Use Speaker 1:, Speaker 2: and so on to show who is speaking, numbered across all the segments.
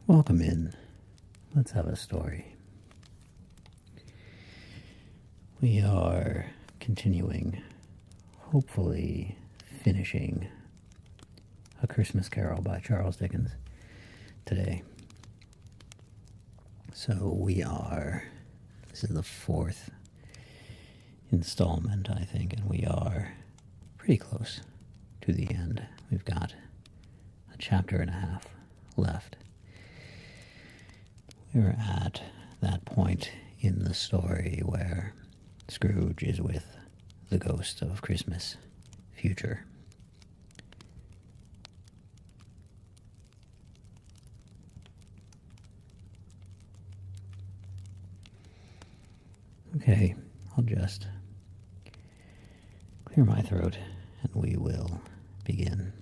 Speaker 1: Welcome in. Let's have a story. We are continuing, hopefully finishing A Christmas Carol by Charles Dickens today. So this is the fourth installment, I think, and we are pretty close to the end. We've got a chapter and a half left. We're at that point in the story where Scrooge is with the ghost of Christmas future. Okay, I'll just clear my throat and we will begin.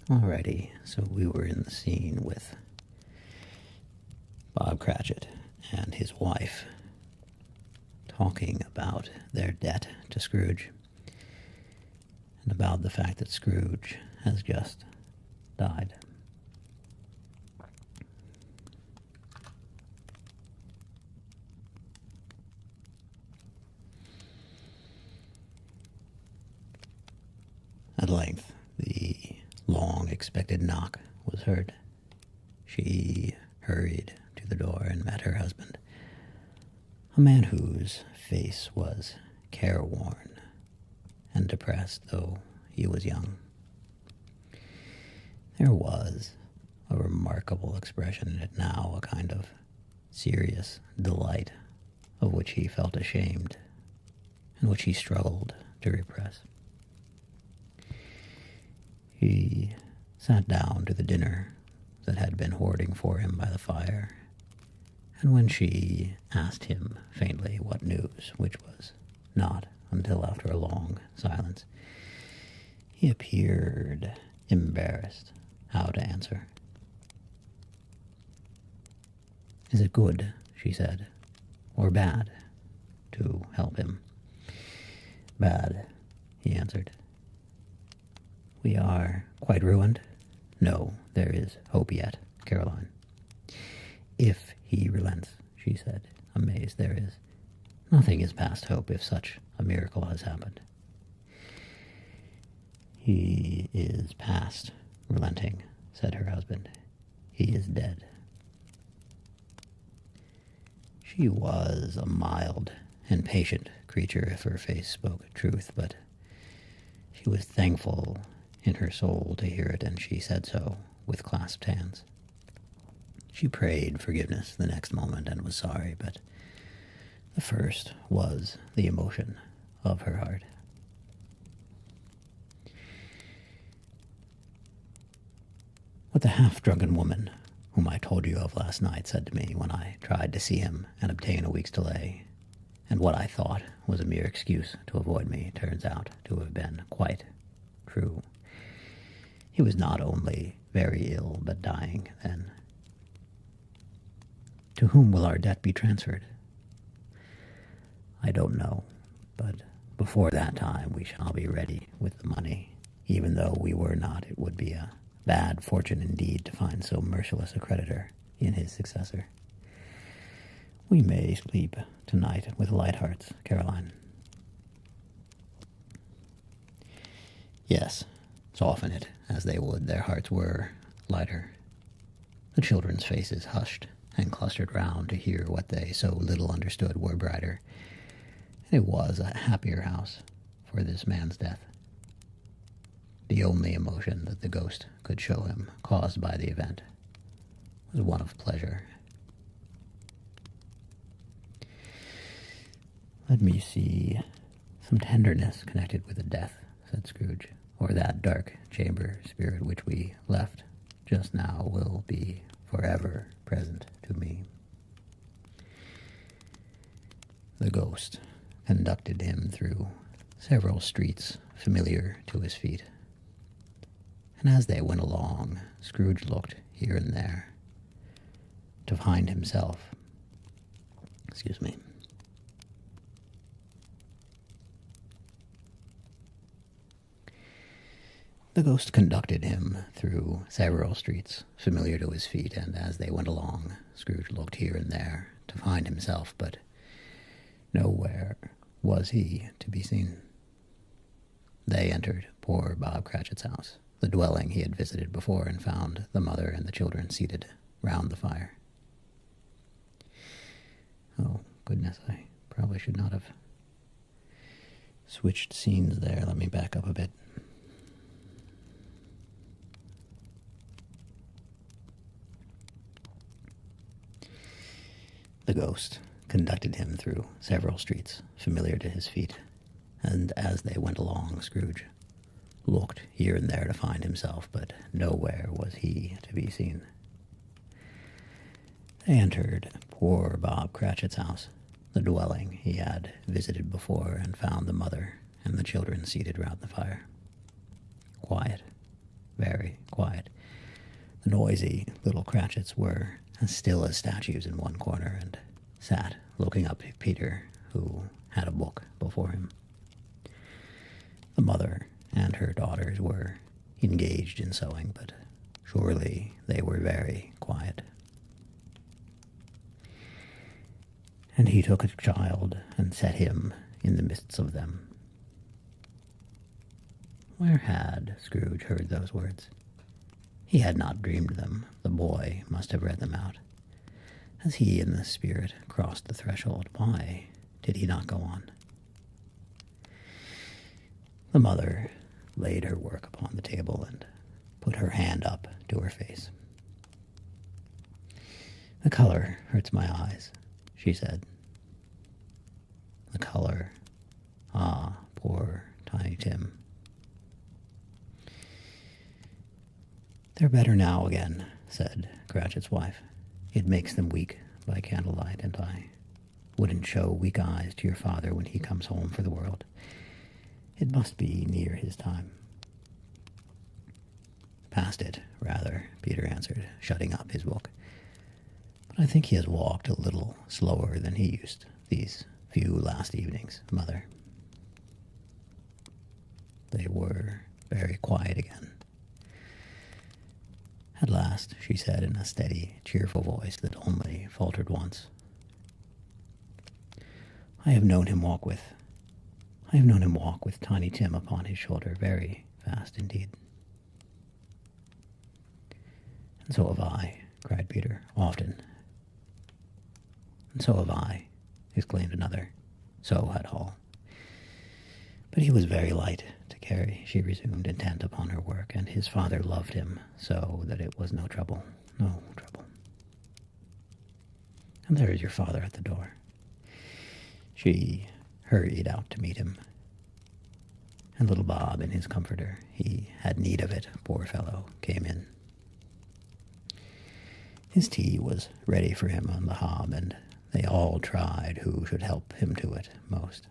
Speaker 1: Alrighty, so we were in the scene with Bob Cratchit and his wife talking about their debt to Scrooge and about the fact that Scrooge has just died. At length, the long-expected knock was heard. She hurried to the door and met her husband, a man whose face was careworn and depressed, though he was young. There was a remarkable expression in it now, a kind of serious delight of which he felt ashamed and which he struggled to repress. He sat down to the dinner that had been hoarding for him by the fire, and when she asked him faintly what news, which was not until after a long silence, he appeared embarrassed how to answer. "Is it good," she said, "or bad?" to help him. "Bad," he answered. "We are quite ruined?" "No, there is hope yet, Caroline." "If he relents," she said, amazed. "There is. Nothing is past hope if such a miracle has happened." "He is past relenting," said her husband. "He is dead." She was a mild and patient creature if her face spoke truth, but she was thankful in her soul to hear it, and she said so with clasped hands. She prayed forgiveness the next moment and was sorry, but the first was the emotion of her heart. "What the half-drunken woman whom I told you of last night said to me when I tried to see him and obtain a week's delay, and what I thought was a mere excuse to avoid me, turns out to have been quite true. He was not only very ill, but dying then. To whom will our debt be transferred? I don't know, but before that time we shall be ready with the money. Even though we were not, it would be a bad fortune indeed to find so merciless a creditor in his successor. We may sleep tonight with light hearts, Caroline." Yes, soften it as they would, their hearts were lighter. The children's faces hushed and clustered round to hear what they so little understood were brighter, and it was a happier house for this man's death. The only emotion that the ghost could show him, caused by the event, was one of pleasure. Let me see. Some tenderness connected with the death, said Scrooge, or that dark chamber spirit which we left just now will be forever present to me. The ghost conducted him through several streets familiar to his feet, and as they went along, Scrooge looked here and there to find himself. The ghost conducted him through several streets familiar to his feet, and as they went along, Scrooge looked here and there to find himself, but nowhere was he to be seen. They entered poor Bob Cratchit's house, the dwelling he had visited before, and found the mother and the children seated round the fire. Oh, goodness, I probably should not have switched scenes there. Let me back up a bit. The ghost conducted him through several streets familiar to his feet, and as they went along, Scrooge looked here and there to find himself, but nowhere was he to be seen. They entered poor Bob Cratchit's house, the dwelling he had visited before, and found the mother and the children seated round the fire. Quiet, very quiet. The noisy little Cratchits were as still as statues in one corner, and sat looking up at Peter, who had a book before him. The mother and her daughters were engaged in sewing, but surely they were very quiet. And he took a child and set him in the midst of them. Where had Scrooge heard those words? He had not dreamed them. The boy must have read them out. As he and the spirit crossed the threshold, why did he not go on? The mother laid her work upon the table and put her hand up to her face. "The color hurts my eyes," she said. The color. Ah, poor Tiny Tim. "They're better now again," said Cratchit's wife. "It makes them weak by candlelight, and I wouldn't show weak eyes to your father when he comes home for the world. It must be near his time." "Past it, rather," Peter answered, shutting up his book. "But I think he has walked a little slower than he used these few last evenings, Mother." They were very quiet again. At last, she said in a steady, cheerful voice that only faltered once, I have known him walk with Tiny Tim upon his shoulder very fast indeed." "And so have I," cried Peter, "often." "And so have I," exclaimed another. So had Hall. "But he was very light to carry," she resumed, intent upon her work, "and his father loved him so that it was no trouble. And there is your father at the door." She hurried out to meet him. And little Bob in his comforter, he had need of it, poor fellow, came in. His tea was ready for him on the hob, and they all tried who should help him to it most.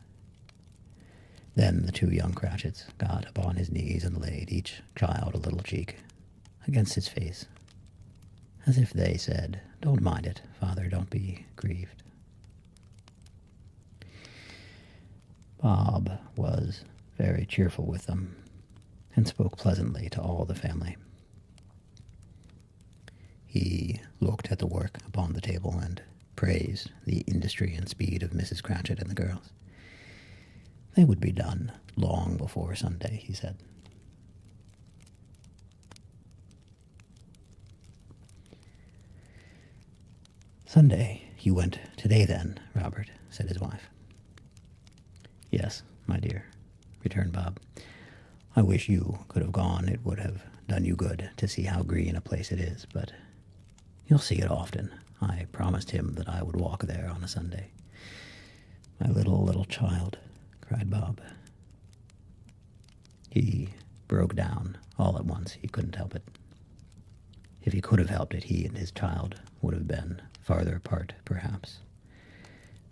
Speaker 1: Then the two young Cratchits got upon his knees and laid each child a little cheek against his face, as if they said, "Don't mind it, Father, don't be grieved." Bob was very cheerful with them, and spoke pleasantly to all the family. He looked at the work upon the table and praised the industry and speed of Mrs. Cratchit and the girls. They would be done long before Sunday, he said. "Sunday, you went today then, Robert," said his wife. "Yes, my dear," returned Bob. "I wish you could have gone. It would have done you good to see how green a place it is, but you'll see it often. I promised him that I would walk there on a Sunday. My little child, cried Bob. He broke down all at once. He couldn't help it. If he could have helped it, he and his child would have been farther apart, perhaps,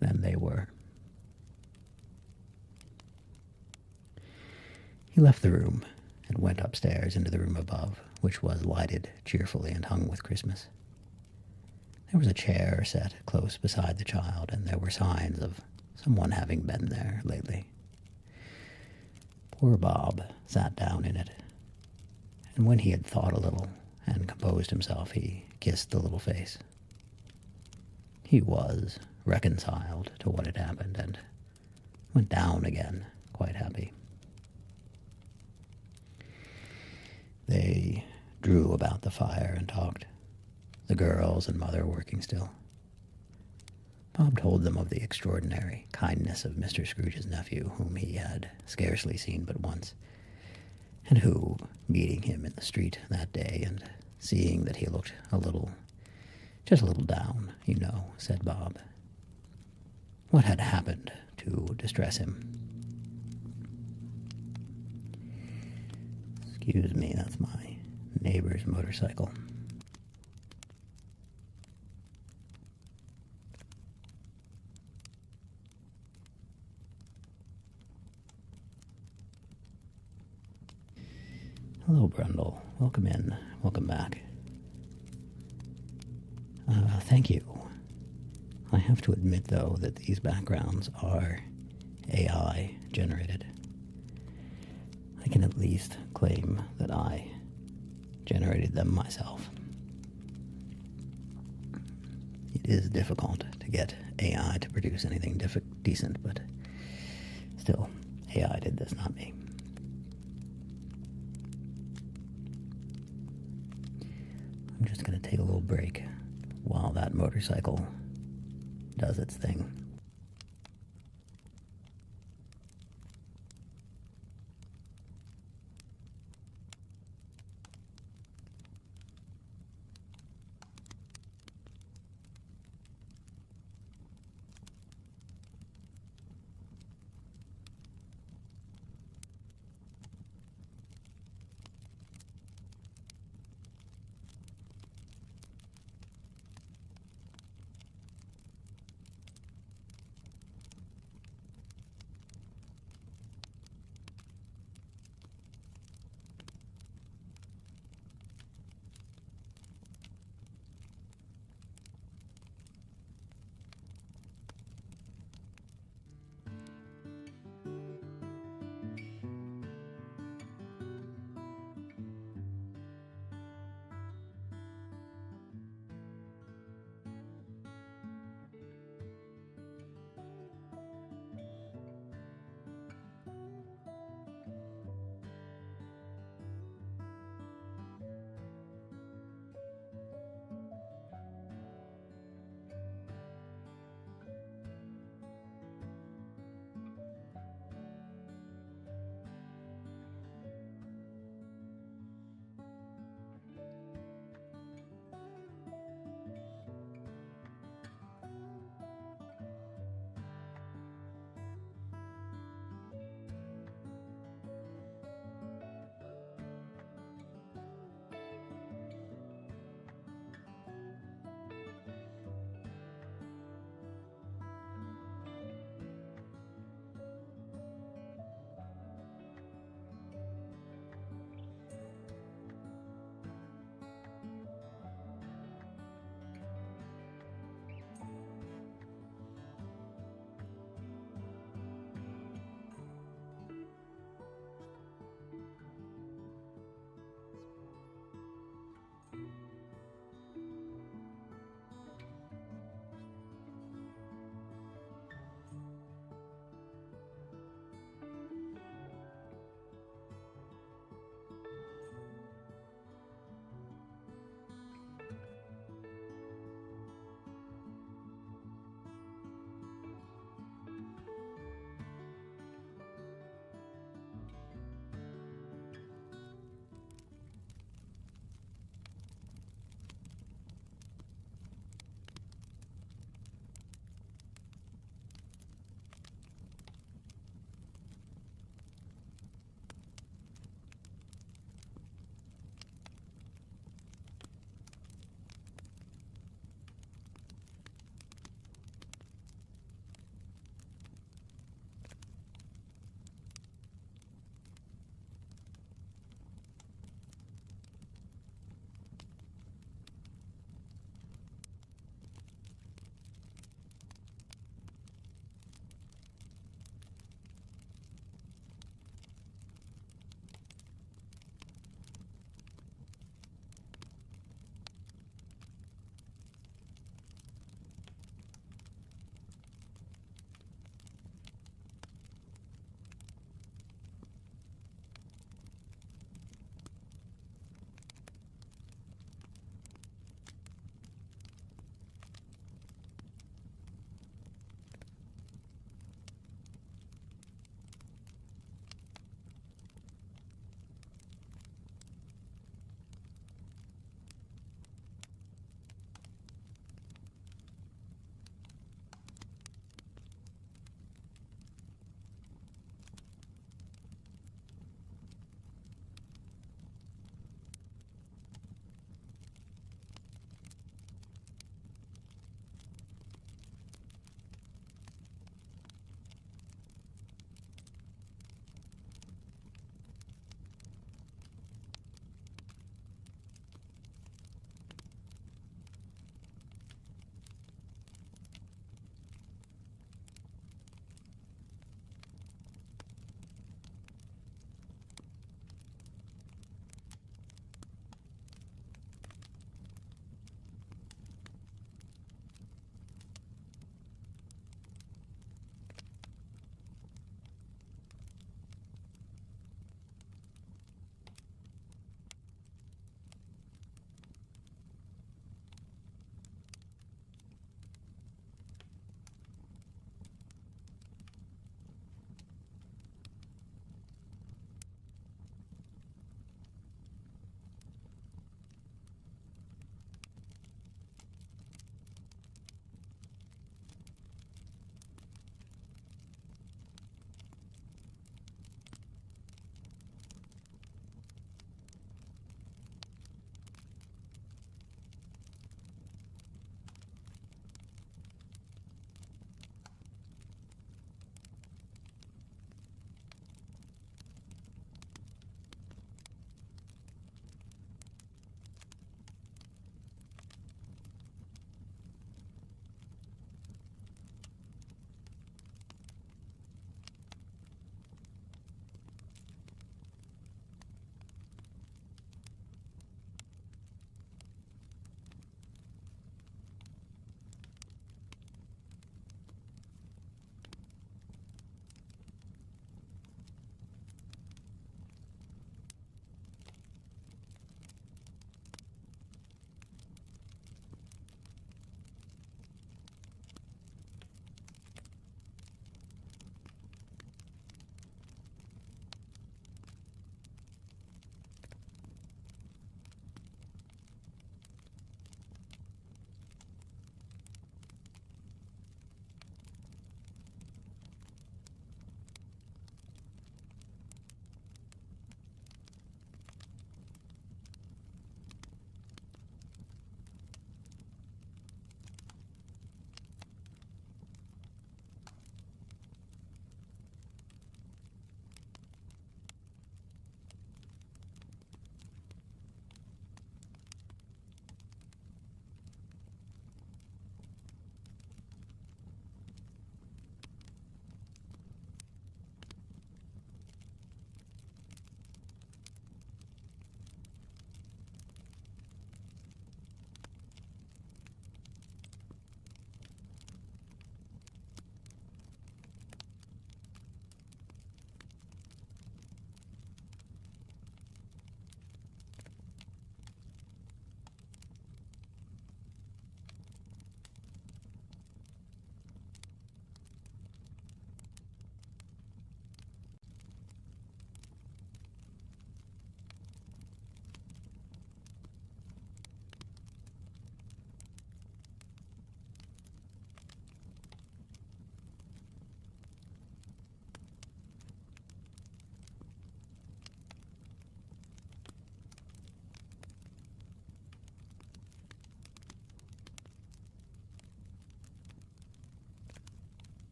Speaker 1: than they were. He left the room and went upstairs into the room above, which was lighted cheerfully and hung with Christmas. There was a chair set close beside the child, and there were signs of someone having been there lately. Poor Bob sat down in it, and when he had thought a little and composed himself, he kissed the little face. He was reconciled to what had happened and went down again, quite happy. They drew about the fire and talked, the girls and mother working still. Bob told them of the extraordinary kindness of Mr. Scrooge's nephew, whom he had scarcely seen but once, and who, meeting him in the street that day and seeing that he looked just a little down, said Bob. What had happened to distress him? Excuse me, that's my neighbor's motorcycle. Hello, Brundle. Welcome in. Welcome back. Thank you. I have to admit, though, that these backgrounds are AI generated. I can at least claim that I generated them myself. It is difficult to get AI to produce anything decent, but still, AI did this, not me. I'm just going to take a little break while that motorcycle does its thing.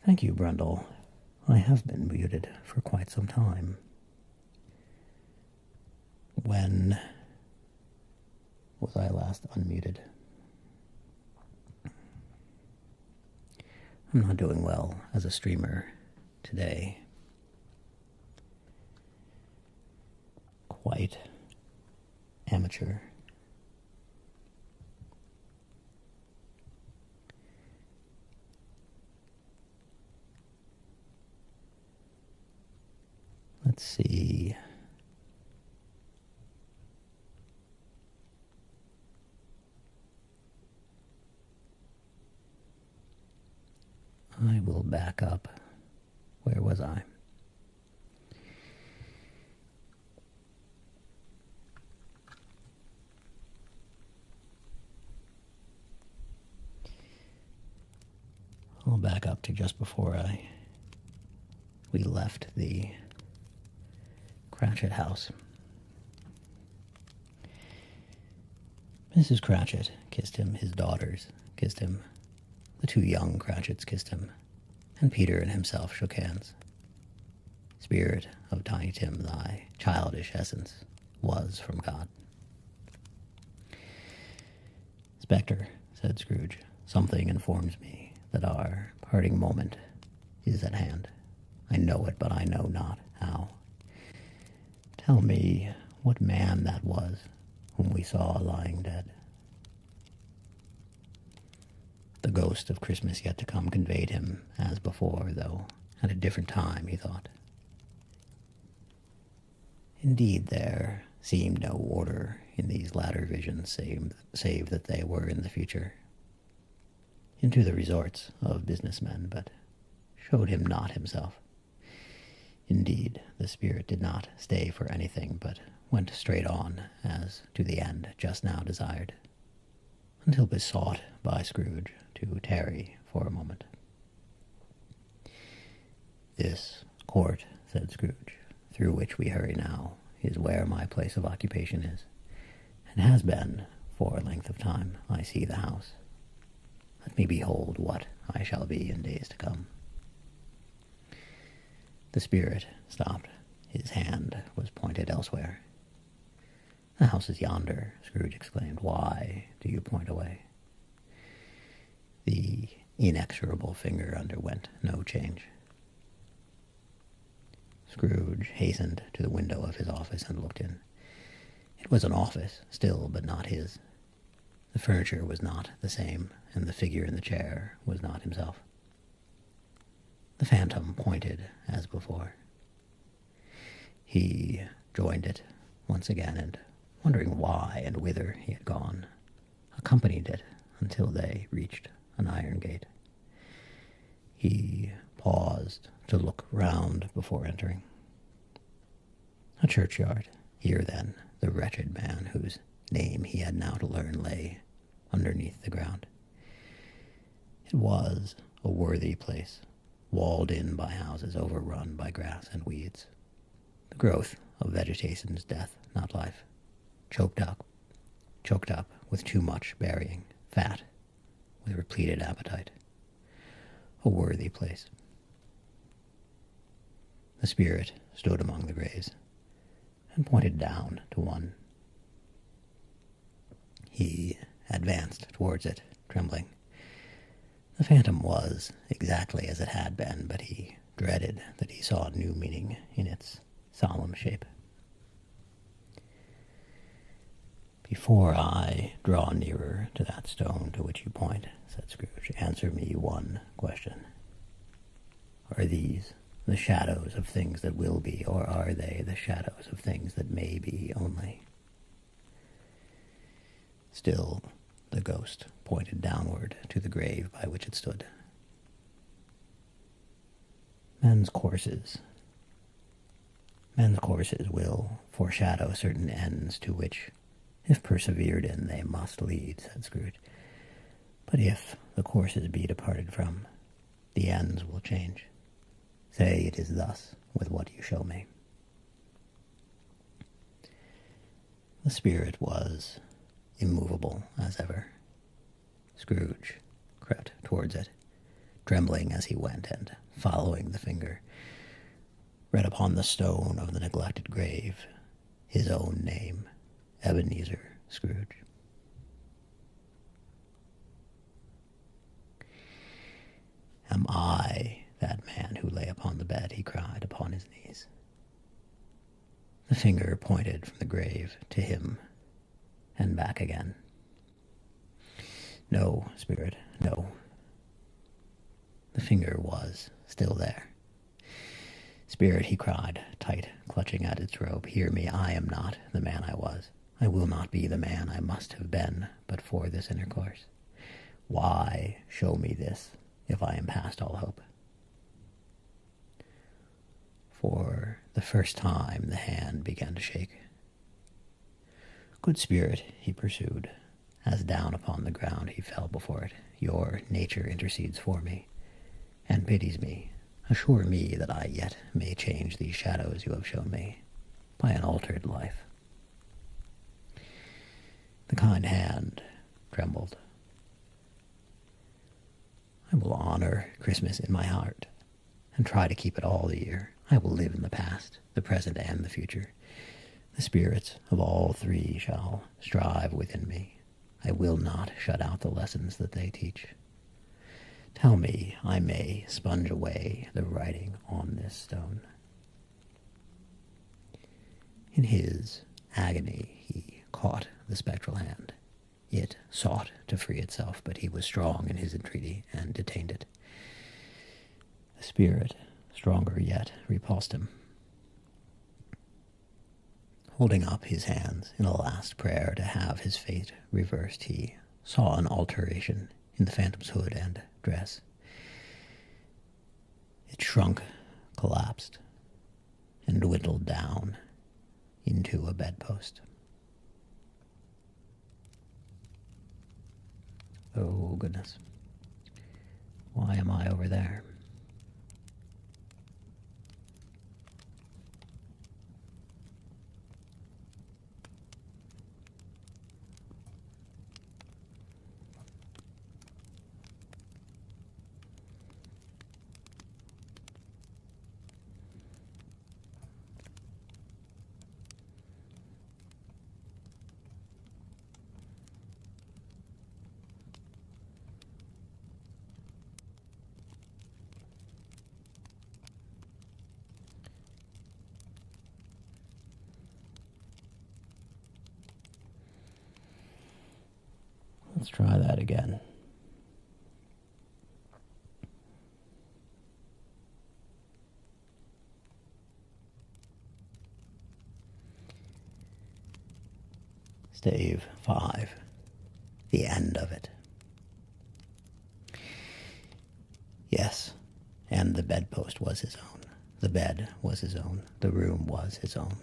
Speaker 1: Thank you, Brundle. I have been muted for quite some time. When was I last unmuted? I'm not doing well as a streamer today. Quite amateur. Let's see. I will back up. Where was I? I'll back up to just before we left the Cratchit house. Mrs. Cratchit kissed him, his daughters kissed him, the two young Cratchits kissed him, and Peter and himself shook hands. Spirit of Tiny Tim, thy childish essence was from God. Spectre, said Scrooge, something informs me that our parting moment is at hand. I know it, but I know not how. Tell me what man that was whom we saw lying dead. The ghost of Christmas yet to come conveyed him as before, though at a different time, he thought. Indeed, there seemed no order in these latter visions, save that they were in the future, into the resorts of businessmen, but showed him not himself. Indeed, the spirit did not stay for anything, but went straight on, as to the end just now desired, until besought by Scrooge to tarry for a moment. This court, said Scrooge, through which we hurry now, is where my place of occupation is, and has been for a length of time. I see the house. Let me behold what I shall be in days to come. The spirit stopped. His hand was pointed elsewhere. The house is yonder, Scrooge exclaimed. Why do you point away? The inexorable finger underwent no change. Scrooge hastened to the window of his office and looked in. It was an office, still, but not his. The furniture was not the same, and the figure in the chair was not himself. The phantom pointed as before. He joined it once again, and, wondering why and whither he had gone, accompanied it until they reached an iron gate. He paused to look round before entering. A churchyard. Here, then, the wretched man whose name he had now to learn lay underneath the ground. It was a worthy place, walled in by houses, overrun by grass and weeds. The growth of vegetation's death, not life. Choked up with too much burying, fat with repleted appetite. A worthy place. The spirit stood among the graves and pointed down to one. He advanced towards it, trembling. The phantom was exactly as it had been, but he dreaded that he saw new meaning in its solemn shape. Before I draw nearer to that stone to which you point, said Scrooge, answer me one question. Are these the shadows of things that will be, or are they the shadows of things that may be only? Still, the ghost pointed downward to the grave by which it stood. Men's courses will foreshadow certain ends to which, if persevered in, they must lead, said Scrooge. But if the courses be departed from, the ends will change. Say it is thus with what you show me. The spirit was immovable as ever. Scrooge crept towards it, trembling as he went, and, following the finger, read upon the stone of the neglected grave his own name, Ebenezer Scrooge. Am I that man who lay upon the bed? He cried upon his knees. The finger pointed from the grave to him and back again. No, spirit, no. The finger was still there. Spirit, he cried, tight clutching at its robe, hear me, I am not the man I was. I will not be the man I must have been but for this intercourse. Why show me this if I am past all hope? For the first time the hand began to shake. Good spirit, he pursued, as down upon the ground he fell before it, your nature intercedes for me, and pities me. Assure me that I yet may change these shadows you have shown me by an altered life. The kind hand trembled. I will honor Christmas in my heart and try to keep it all the year. I will live in the past, the present, and the future. The spirits of all three shall strive within me. I will not shut out the lessons that they teach. Tell me I may sponge away the writing on this stone. In his agony he caught the spectral hand. It sought to free itself, but he was strong in his entreaty and detained it. The spirit, stronger yet, repulsed him. Holding up his hands in a last prayer to have his fate reversed, he saw an alteration in the phantom's hood and dress. It shrunk, collapsed, and dwindled down into a bedpost. Oh, goodness. Why am I over there? Let's try that again. Stave 5. The end of it. Yes, and the bedpost was his own. The bed was his own. The room was his own.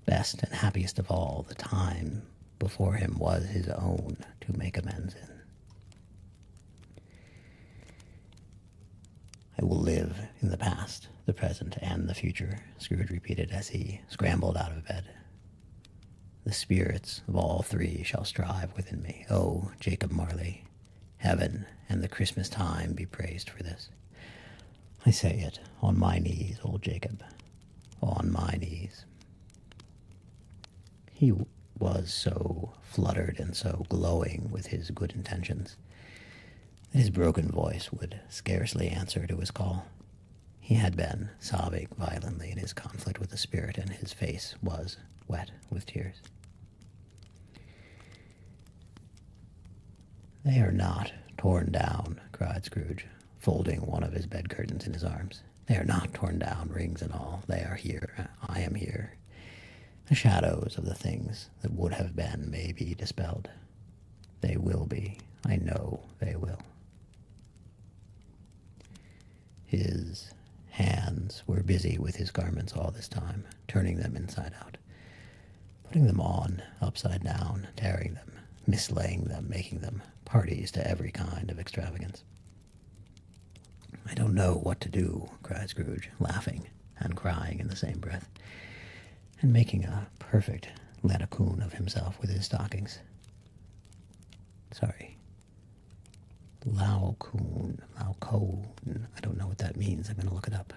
Speaker 1: Best and happiest of all, the time before him was his own to make amends in. I will live in the past, the present, and the future, Scrooge repeated as he scrambled out of bed. The spirits of all three shall strive within me. Oh, Jacob Marley, heaven and the Christmas time be praised for this. I say it on my knees, old Jacob, on my knees. He was so fluttered and so glowing with his good intentions that his broken voice would scarcely answer to his call. He had been sobbing violently in his conflict with the spirit, and his face was wet with tears. They are not torn down, cried Scrooge, folding one of his bed curtains in his arms. They are not torn down, rings and all. They are here. I am here. The shadows of the things that would have been may be dispelled. They will be. I know they will. His hands were busy with his garments all this time, turning them inside out, putting them on upside down, tearing them, mislaying them, making them parties to every kind of extravagance. I don't know what to do, cried Scrooge, laughing and crying in the same breath, and making a perfect Lanacoon of himself with his stockings. Sorry. Laocoon. I don't know what that means. I'm going to look it up.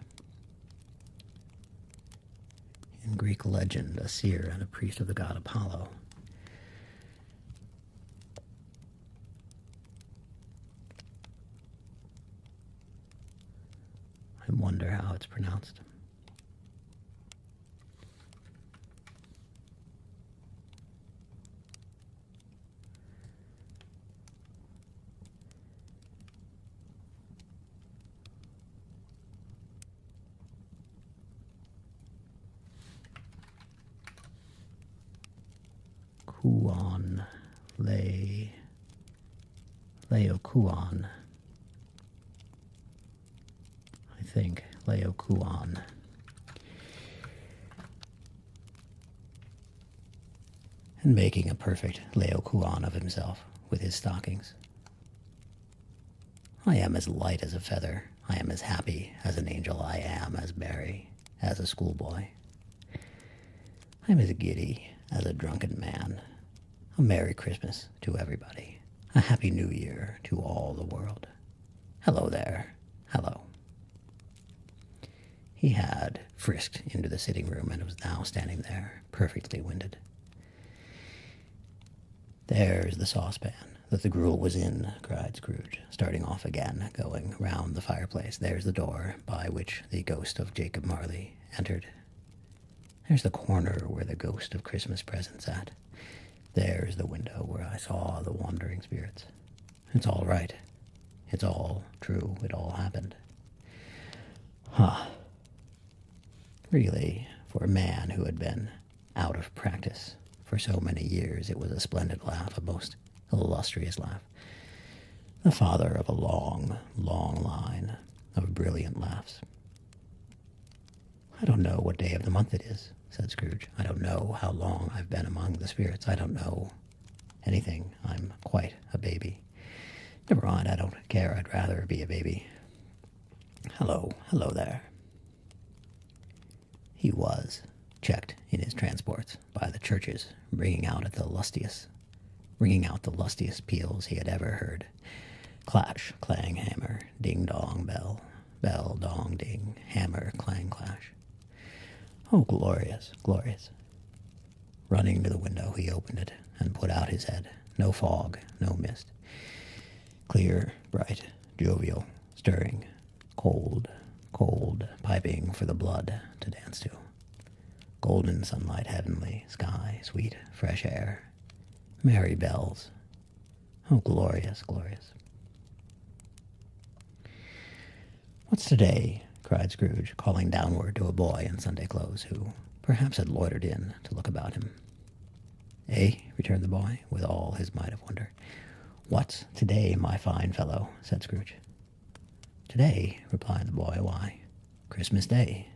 Speaker 1: In Greek legend, a seer and a priest of the god Apollo. I wonder how it's pronounced. Kuon, Laokuon. I think Laokuon. And making a perfect Laokuon of himself with his stockings. I am as light as a feather. I am as happy as an angel. I am as merry as a schoolboy. I am as giddy as a drunken man. A Merry Christmas to everybody. A Happy New Year to all the world. Hello there. Hello. He had frisked into the sitting room and was now standing there, perfectly winded. There's the saucepan that the gruel was in, cried Scrooge, starting off again, going round the fireplace. There's the door by which the ghost of Jacob Marley entered. There's the corner where the ghost of Christmas present sat. There's the window where I saw the wandering spirits. It's all right. It's all true. It all happened. Really, for a man who had been out of practice for so many years, it was a splendid laugh, a most illustrious laugh. The father of a long, long line of brilliant laughs. I don't know what day of the month it is, said Scrooge. I don't know how long I've been among the spirits. I don't know anything. I'm quite a baby. Never mind, I don't care. I'd rather be a baby. Hello there. He was checked in his transports by the churches, ringing out the lustiest peals he had ever heard. Clash, clang, hammer, ding dong, bell, bell, dong, ding, hammer, clang, clash. Oh, glorious, glorious. Running to the window, he opened it and put out his head. No fog, no mist. Clear, bright, jovial, stirring, cold, cold, piping for the blood to dance to. Golden sunlight, heavenly sky, sweet, fresh air, merry bells. Oh, glorious, glorious. What's today? Cried Scrooge, calling downward to a boy in Sunday clothes who perhaps had loitered in to look about him. Eh? Returned the boy, with all his might of wonder. What's today, my fine fellow? Said Scrooge. Today, replied the boy. Why, Christmas Day.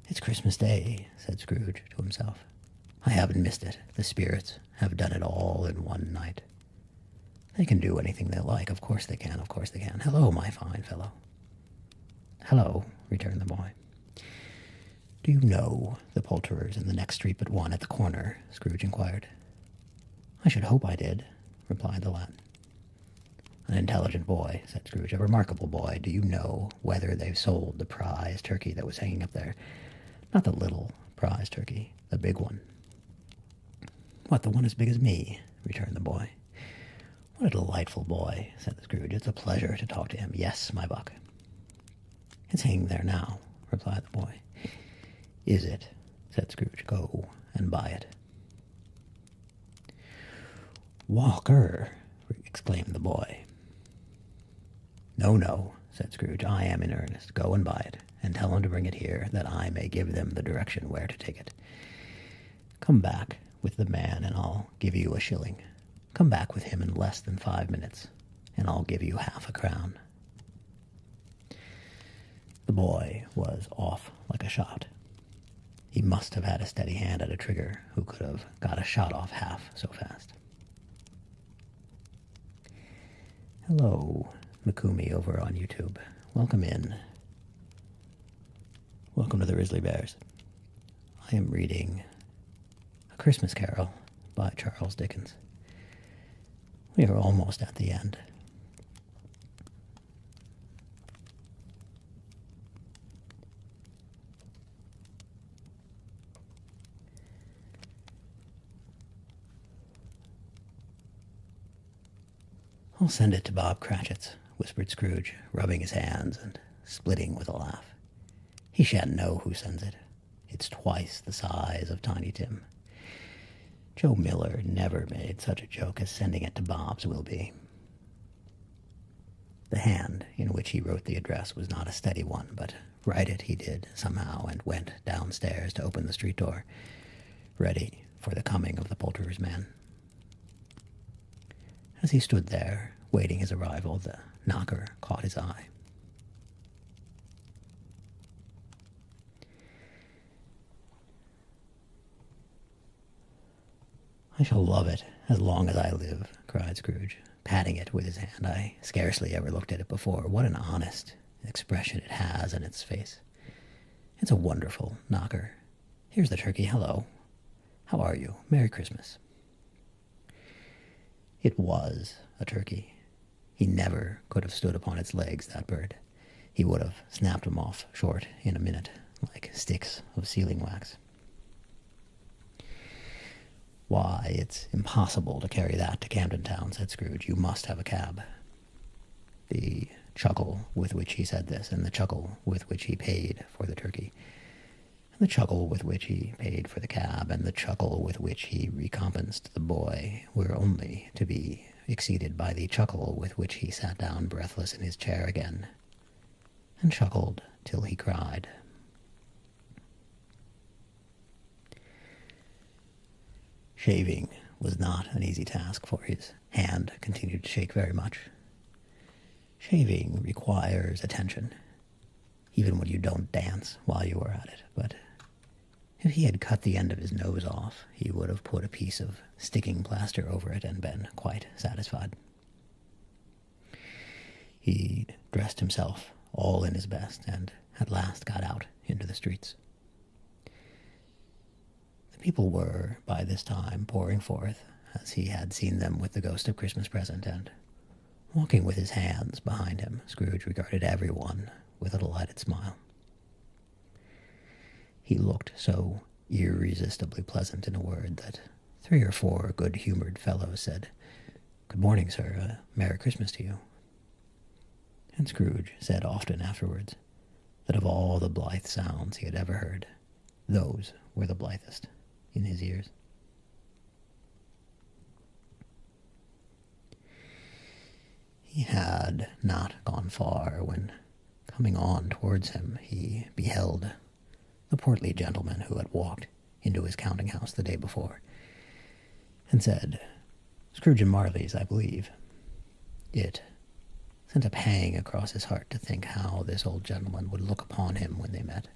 Speaker 1: It's Christmas Day, said Scrooge to himself. I haven't missed it. The spirits have done it all in one night. They can do anything they like. Of course they can, of course they can. Hello, my fine fellow. Hello, returned the boy. Do you know the poulterers in the next street but one at the corner? Scrooge inquired. I should hope I did, replied the lad. An intelligent boy, said Scrooge, a remarkable boy. Do you know whether they've sold the prize turkey that was hanging up there? Not the little prize turkey, the big one. What, the one as big as me? Returned the boy. What a delightful boy, said Scrooge. It's a pleasure to talk to him. Yes, my buck. It's hanging there now, replied the boy. Is it? Said Scrooge. Go and buy it. Walker, exclaimed the boy. No, said Scrooge. I am in earnest. Go and buy it, and tell him to bring it here, that I may give them the direction where to take it. Come back with the man, and I'll give you a shilling. Come back with him in less than 5 minutes, and I'll give you half a crown. The boy was off like a shot. He must have had a steady hand at a trigger who could have got a shot off half so fast. Hello, Mikumi over on YouTube. Welcome in. Welcome to the Grizzly Bears. I am reading A Christmas Carol by Charles Dickens. We are almost at the end. I'll send it to Bob Cratchit's, whispered Scrooge, rubbing his hands and splitting with a laugh. He shan't know who sends it. It's twice the size of Tiny Tim. Joe Miller never made such a joke as sending it to Bob's will be. The hand in which he wrote the address was not a steady one, but write it he did somehow and went downstairs to open the street door, ready for the coming of the poulterer's man. As he stood there, waiting his arrival, the knocker caught his eye. "I shall love it as long as I live," cried Scrooge, patting it with his hand. "I scarcely ever looked at it before. What an honest expression it has in its face. It's a wonderful knocker. Here's the turkey. Hello. How are you? Merry Christmas." It was a turkey. He never could have stood upon its legs, that bird. He would have snapped them off short in a minute, like sticks of sealing wax. "Why, it's impossible to carry that to Camden Town," said Scrooge. "You must have a cab." The chuckle with which he said this, and the chuckle with which he paid for the turkey, and the chuckle with which he paid for the cab, and the chuckle with which he recompensed the boy, were only to be exceeded by the chuckle with which he sat down breathless in his chair again, and chuckled till he cried. Shaving was not an easy task, for his hand continued to shake very much. Shaving requires attention, even when you don't dance while you are at it. But if he had cut the end of his nose off, he would have put a piece of sticking plaster over it and been quite satisfied. He dressed himself all in his best, and at last got out into the streets. The people were, by this time, pouring forth, as he had seen them with the ghost of Christmas present, and, walking with his hands behind him, Scrooge regarded everyone with a delighted smile. He looked so irresistibly pleasant, in a word, that 3 or 4 good-humored fellows said, "Good morning, sir. Merry Christmas to you." And Scrooge said often afterwards that of all the blithe sounds he had ever heard, those were the blithest in his ears. He had not gone far when, coming on towards him, he beheld the portly gentleman who had walked into his counting-house the day before, and said, "Scrooge and Marley's, I believe." It sent a pang across his heart to think how this old gentleman would look upon him when they met.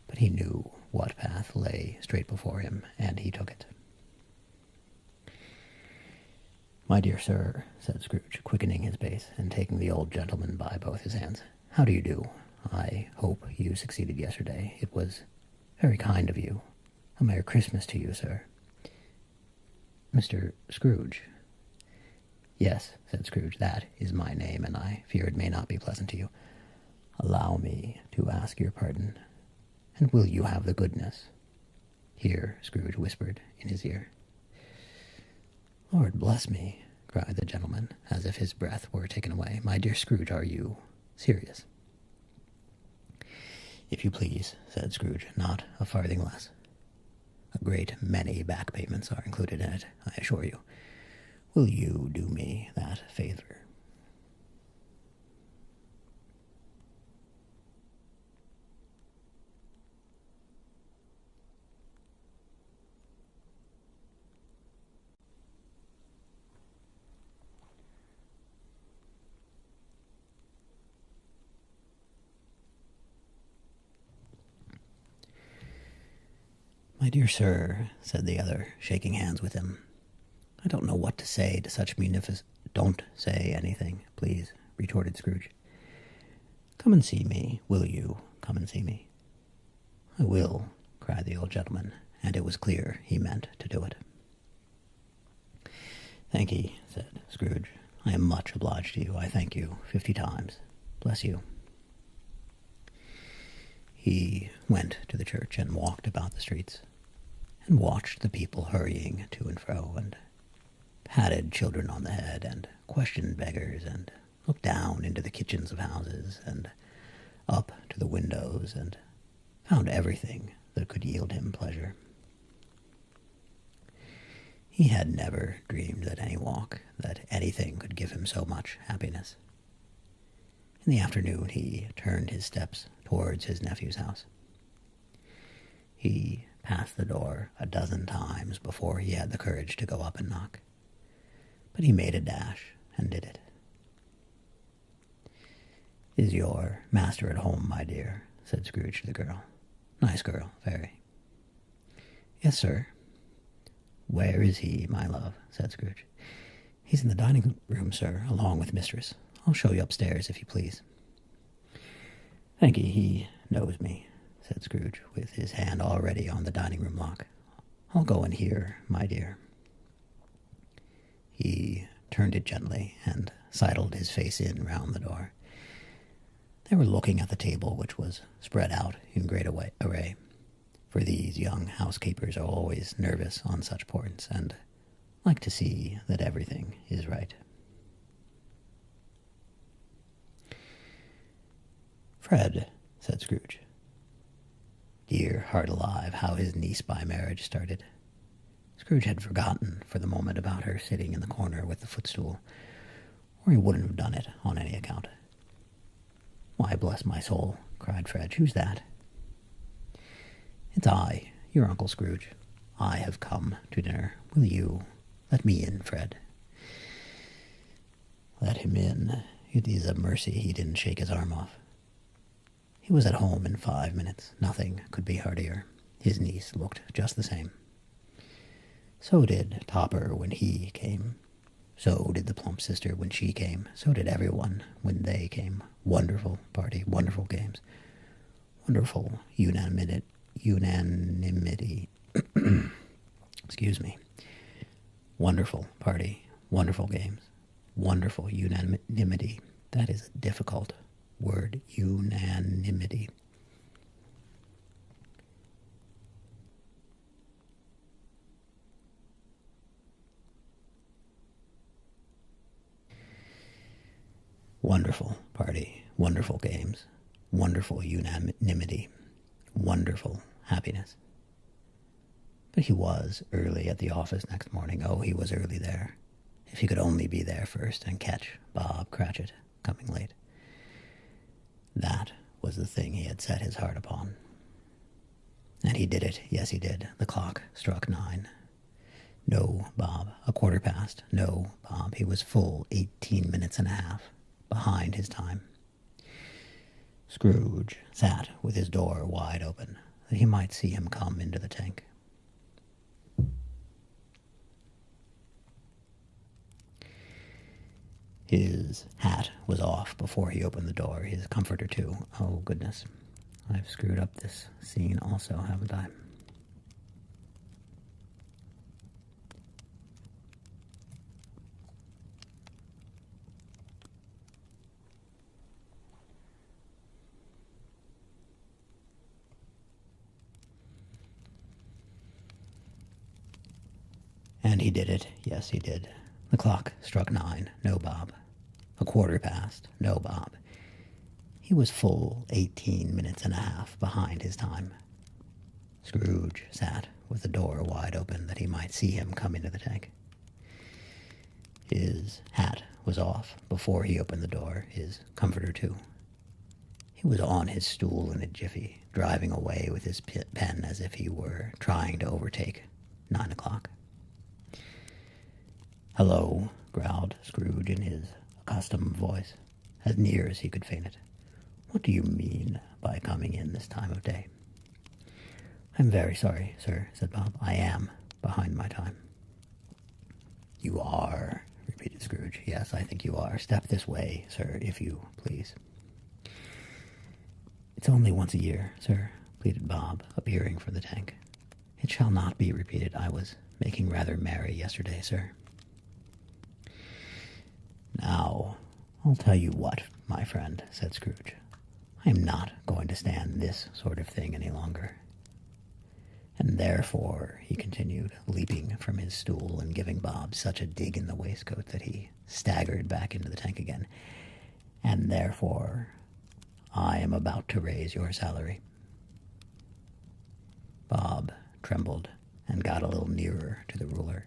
Speaker 1: But he knew what path lay straight before him, and he took it. "My dear sir," said Scrooge, quickening his pace, and taking the old gentleman by both his hands, "how do you do? I hope you succeeded yesterday. It was very kind of you. A Merry Christmas to you, sir." "Mr. Scrooge?" "Yes," said Scrooge, "that is my name, and I fear it may not be pleasant to you. Allow me to ask your pardon, and will you have the goodness—" Here Scrooge whispered in his ear. "Lord bless me," cried the gentleman, as if his breath were taken away. "My dear Scrooge, are you serious?" "If you please," said Scrooge, "not a farthing less. A great many back payments are included in it, I assure you. Will you do me that favor?" "My dear sir," said the other, shaking hands with him, "I don't know what to say to such munificent—" "Don't say anything, please," retorted Scrooge. "Come and see me, will you? Come and see me." "I will," cried the old gentleman, and it was clear he meant to do it. Thank ye, said Scrooge. I am much obliged to you. I thank you 50 times. Bless you. He went to the church and walked about the streets, and watched the people hurrying to and fro, and patted children on the head, and questioned beggars, and looked down into the kitchens of houses, and up to the windows, and found everything that could yield him pleasure. He had never dreamed that any walk, that anything could give him so much happiness. In the afternoon he turned his steps towards his nephew's house. He passed the door a dozen times before he had the courage to go up and knock, but he made a dash and did it. "Is your master at home, my dear?" said Scrooge to the girl. "Nice girl, very." "Yes, sir." "Where is he, my love?" said Scrooge. "He's in the dining room, sir, along with mistress. I'll show you upstairs, if you please." "Thank ye, he knows me," said Scrooge, with his hand already on the dining room lock. "I'll go in here, my dear." He turned it gently and sidled his face in round the door. They were looking at the table, which was spread out in great array, for these young housekeepers are always nervous on such points, and like to see that everything is right. "Fred," said Scrooge. Dear heart alive, how his niece by marriage started. Scrooge had forgotten for the moment about her sitting in the corner with the footstool, or he wouldn't have done it on any account. "Why, bless my soul," cried Fred, "who's that?" "It's I, your Uncle Scrooge. I have come to dinner. Will you let me in, Fred?" Let him in. It is a mercy he didn't shake his arm off. He was at home in 5 minutes. Nothing could be heartier. His niece looked just the same. So did Topper when he came. So did the plump sister when she came. So did everyone when they came. Wonderful party, wonderful games, wonderful unanimity. Excuse me. Wonderful party, wonderful games, wonderful unanimity. That is a difficult word, unanimity. Wonderful party, wonderful games, wonderful unanimity, wonderful happiness. But he was early at the office next morning. Oh, he was early there. If he could only be there first and catch Bob Cratchit coming late. That was the thing he had set his heart upon. And he did it. Yes, he did. The clock struck 9. No, Bob. 1/4 past. No, Bob. He was full 18 minutes and a half behind his time. Scrooge sat with his door wide open, that he might see him come into the tank. His hat was off before he opened the door, his comforter too. Oh, goodness. I've screwed up this scene also, haven't I? And he did it. Yes, he did. The clock struck 9. No, Bob. 1/4 past. No, Bob. He was full 18 minutes and a half behind his time. Scrooge sat with the door wide open that he might see him come into the tank. His hat was off before he opened the door, his comforter too. He was on his stool in a jiffy, driving away with his pen as if he were trying to overtake 9 o'clock. "Hello," growled Scrooge in his accustomed voice, as near as he could feign it. "What do you mean by coming in this time of day?" "I'm very sorry, sir," said Bob. "I am behind my time." "You are," repeated Scrooge. "Yes, I think you are. Step this way, sir, if you please." "It's only once a year, sir," pleaded Bob, appearing from the tank. "It shall not be repeated. I was making rather merry yesterday, sir." "Now, I'll tell you what, my friend," said Scrooge. "I am not going to stand this sort of thing any longer. And therefore," he continued, leaping from his stool and giving Bob such a dig in the waistcoat that he staggered back into the tank again, "and therefore I am about to raise your salary." Bob trembled and got a little nearer to the ruler.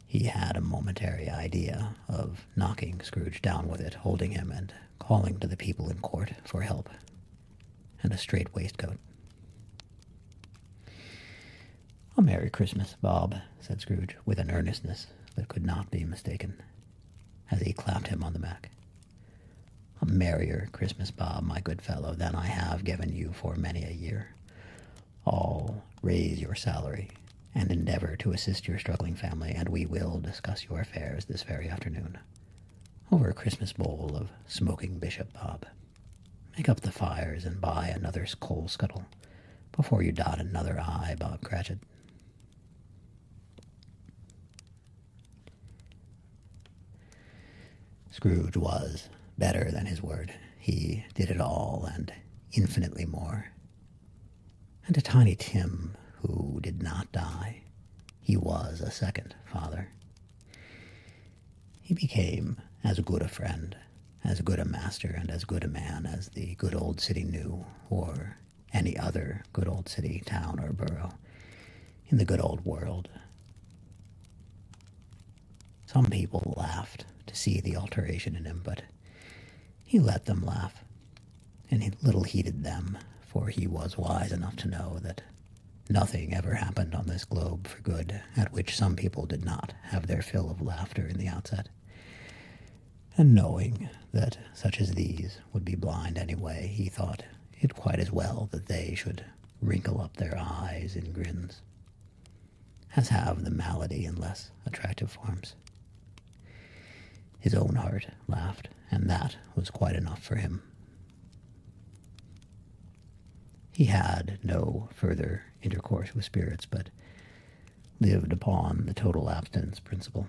Speaker 1: He had a momentary idea of knocking Scrooge down with it, holding him and calling to the people in court for help and a straight waistcoat. "A Merry Christmas, Bob," said Scrooge, with an earnestness that could not be mistaken, as he clapped him on the back. "A merrier Christmas, Bob, my good fellow, than I have given you for many a year. I'll raise your salary and endeavor to assist your struggling family, and we will discuss your affairs this very afternoon, over a Christmas bowl of smoking bishop, Bob. Make up the fires and buy another coal scuttle before you dot another I, Bob Cratchit." Scrooge was better than his word. He did it all and infinitely more. And to Tiny Tim, who did not die, he was a second father. He became as good a friend, as good a master, and as good a man as the good old city knew, or any other good old city, town, or borough in the good old world. Some people laughed to see the alteration in him, but he let them laugh, and he little heeded them, for he was wise enough to know that nothing ever happened on this globe for good at which some people did not have their fill of laughter in the outset. And knowing that such as these would be blind anyway, he thought it quite as well that they should wrinkle up their eyes in grins, as have the malady in less attractive forms. His own heart laughed, and that was quite enough for him. He had no further intercourse with spirits, but lived upon the total abstinence principle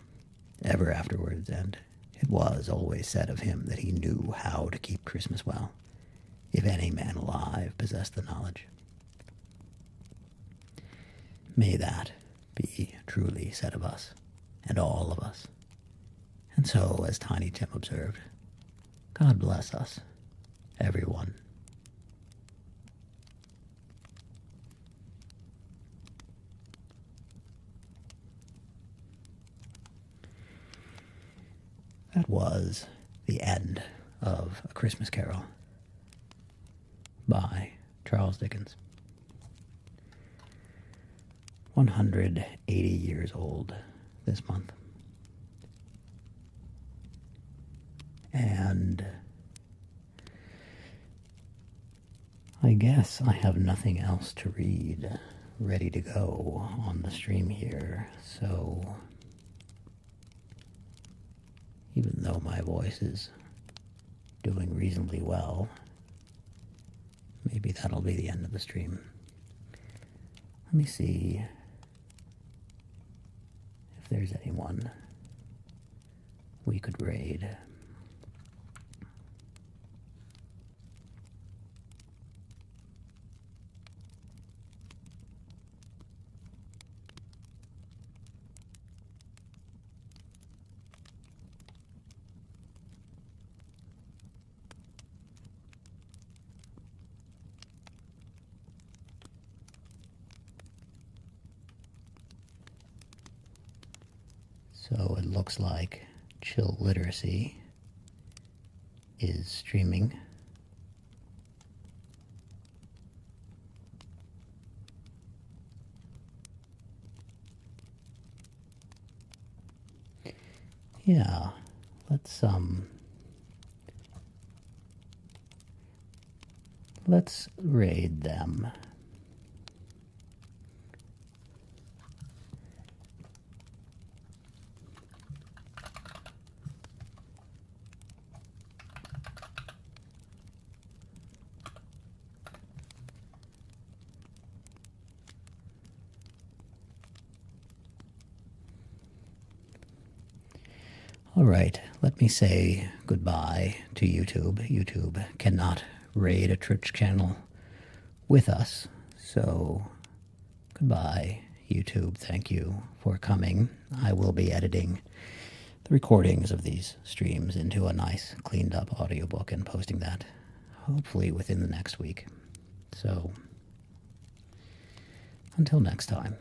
Speaker 1: ever afterwards, and it was always said of him that he knew how to keep Christmas well, if any man alive possessed the knowledge. May that be truly said of us, and all of us. And so, as Tiny Tim observed, God bless us, everyone. That was the end of A Christmas Carol by Charles Dickens. 180 years old this month. And I guess I have nothing else to read ready to go on the stream here, so even though my voice is doing reasonably well, maybe that'll be the end of the stream. Let me see if there's anyone we could raid. So it looks like Chill Literacy is streaming. Yeah, let's raid them. All right, let me say goodbye to YouTube. YouTube cannot raid a Twitch channel with us, so goodbye, YouTube. Thank you for coming. I will be editing the recordings of these streams into a nice, cleaned-up audiobook and posting that hopefully within the next week. So, until next time.